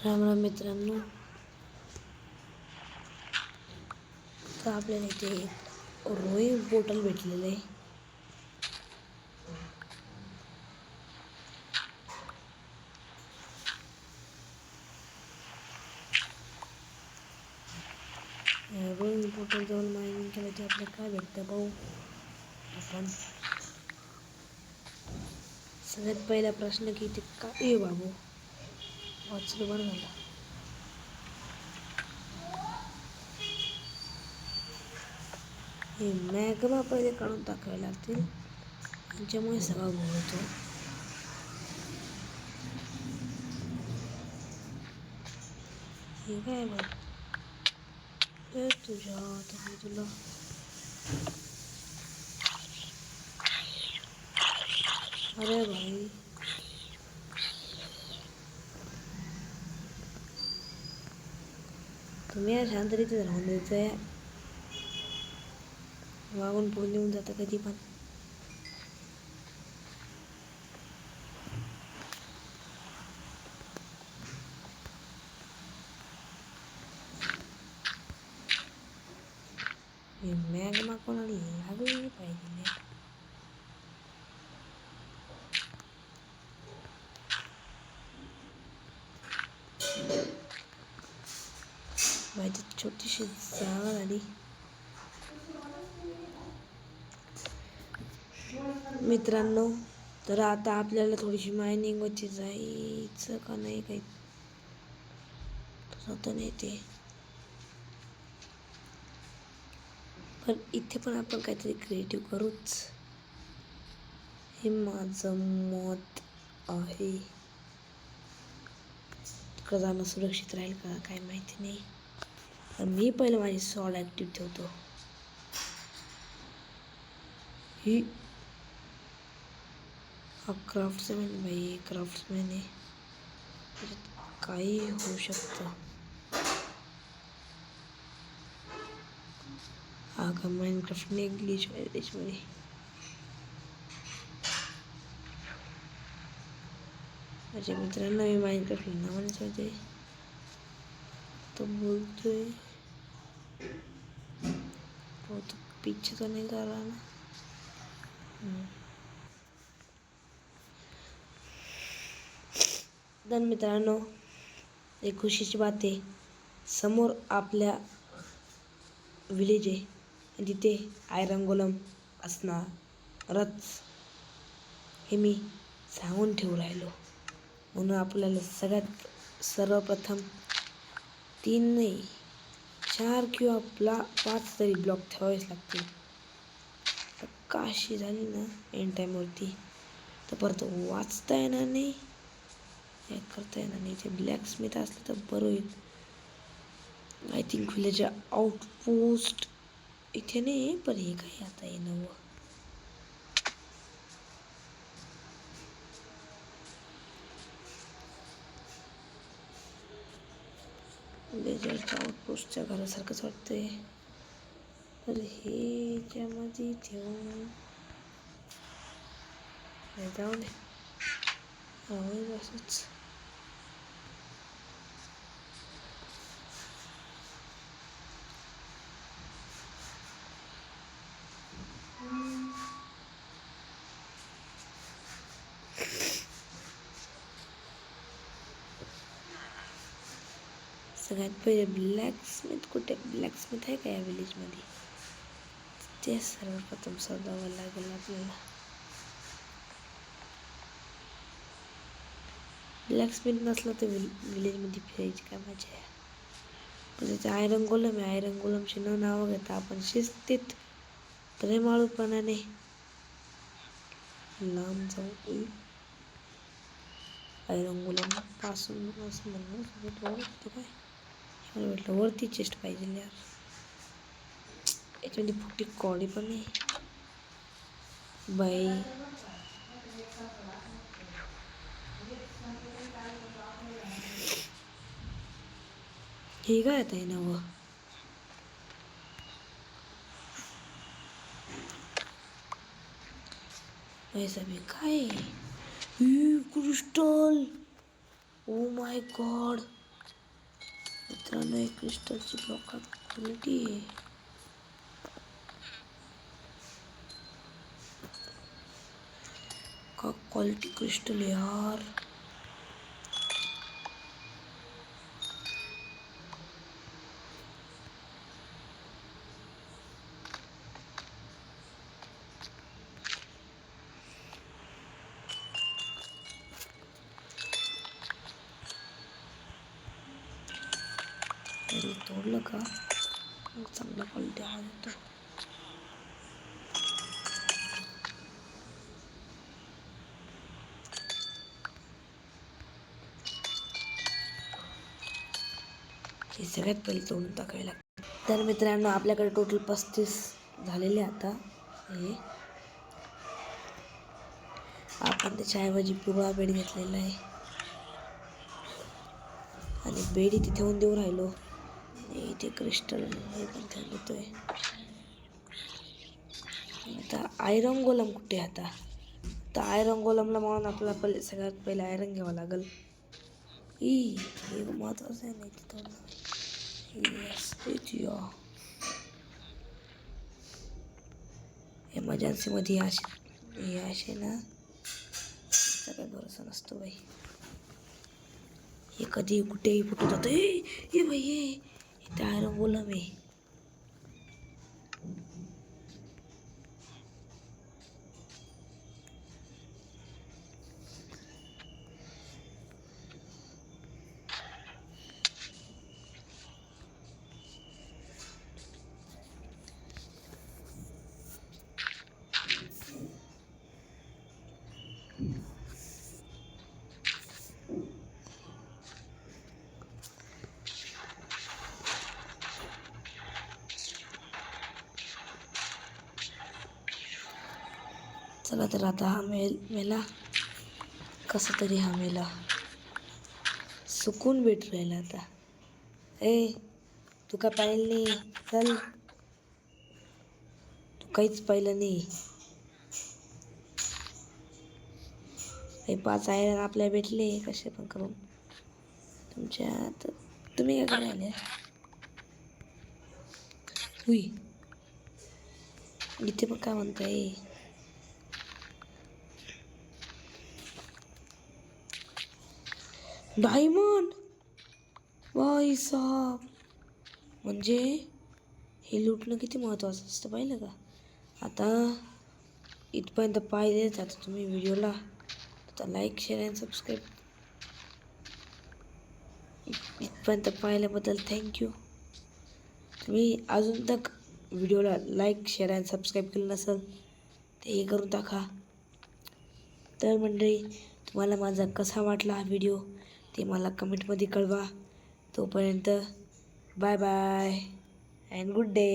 राम राम मित्रांनो. तर आपल्याला इथे एक रोईंग पोर्टल भेटलेलं आहे. रोईंग पोर्टल जाऊन मायनिंग केलं ते आपल्याला काय भेटतं भाऊ. आपण सगळ्यात पहिला प्रश्न की ते काय बाबू वाचलं बरं झालं. हे मॅगमा पहिले काढून टाकावे लागतील, यांच्यामुळे सगळा घोळ होतो. हे काय बघ तुझ्या तुम्ही तुला अरे भाई तुम्ही या शांतरीतीच राहून द्यायचं आहे. वागून पुढे येऊन जातं कधी पण. हे मॅगमा कोणाला लागली नाही पाहिजे. माझी छोटीशी जागा झाली. मित्रांनो, तर आता आपल्याला थोडीशी मायनिंग वरती जायचं का नाही काही तसं नाही ते, पण इथे पण आपण काहीतरी क्रिएटिव्ह करूच, हे माझं मत आहे. तिकडं जाणं सुरक्षित राहील का काय माहिती नाही, पण मी पहिलं माझी सॉल ॲक्टिव्ह ठेवतो. ही हा क्राफ्ट्समॅन बाई, क्राफ्ट्समॅन आहे, काही होऊ शकतं. हा का माइनक्राफ्टने ग्लिच आहे त्याच्यामध्ये. माझ्या मित्रांना मी माइनक्राफ्टला नावानेच होते तो बोलतोय. हो तो पीछे तो नहीं कर रहा ना. तर मित्रांनो, एक खुशीची बात आहे, समोर आपल्या विलेज आहे आणि तिथे आयरन गोलम असणारच हे मी सांगून ठेवू राहिलो. म्हणून आपल्याला सगळ्यात सर्वप्रथम 3 नाही 4 किंवा 5 तरी ब्लॉक ठेवावेच लागतील. तर काशी झाली ना एंड टाईमवरती तर परत वाचता येणार नाही, काय करता येणार नाही. ते ब्लॅक स्मिथ असलं तर बरं होईल. आय थिंक विलेज आउटपोस्ट इथे नाही, पण हे काय आता हे नवं. विलेजरच्या आउटपोस्टच्या घरासारखंच वाटतंय, तर हे ज्यामध्ये ठेवून जाऊ दे राहू असंच. सगळ्यात पहिले ब्लॅक स्मिथ कुठे, ब्लॅक स्मिथ आहे का या विलेजमध्ये, ते सर्वप्रथम शोधावं लागेल आपल्याला. ब्लॅक स्मिथ नसलं तर विलेजमध्ये फिरायची काय मजा आहे. पण त्याचे आयरन गोलम आहे, आयरन गोलमचे न नावं घेता आपण शिस्तीत प्रेमाळूपणाने लांब जाऊ. आयरन गोलम पासून असं म्हणणं सगळ्यात वाटतं काय मला वाटलं वरती चेस्ट पाहिजे यार. याच्यामध्ये फुटी कॉडी पण नाही बाई. हे काय आता आहे नवं. पैसा बी काय क्रिस्टल, ओ माय गॉड, मित्रांनो एक क्रिस्टलची ब्लॉक क्वालिटी आहे. का क्वालिटी क्रिस्टल यार. अरे तोडलं का मग चांगला क्वालिटी हा देतो. हे सगळ्यात पहिले तोडून टाकायला लागतं. तर मित्रांनो आपल्याकडे टोटल 35 झालेले आता. हे आपण त्याच्याऐवजी पिवळा बेड घेतलेला आहे आणि बेड इथे ठेवून देऊ राहिलो. इथे क्रिस्टल हे पण ठेवून देतोय. आता आयरन गोलम कुठे आता. तर आयरन गोलमला म्हणून आपल्याला पहिले सगळ्यात पहिले आयरन घ्यावं लागेल. हे महत्वाचं आहे. नाही तिथं एमर्जन्सीमध्ये असे ना त्याचा काही भरोसा नसतो बाई. हे कधी कुठेही फुटून जातं. ये बाई ये इथे आयरन गोलम आहे. चला तर आता हा मेला कसा तरी. हा मेला सुकून भेट राहिला आता. तू काय पाहिलं नाही. चल तू काहीच पाहिलं नाही. 5 आयरन आपल्याला भेटले कसे पण करून. तुम्ही काय करायला हुई इथे पण काय म्हणताय. डायमंड भाई साहब. म्हणजे हे लुटणं किती महत्त्वाचं असतं पाहिलं का. आता इथपर्यंत पाहिलेच. आता तुम्ही व्हिडिओला आता लाईक शेअर आणि सबस्क्राईब इथपर्यंत पाहिल्याबद्दल थँक्यू. तुम्ही अजून तक व्हिडिओला लाईक शेअर आणि सबस्क्राईब केलं नसेल ते हे करून टाका. तर मंडळी तुम्हाला माझा कसा वाटला हा व्हिडिओ ते मला कमेंटमध्ये कळवा. तोपर्यंत bye bye and good day.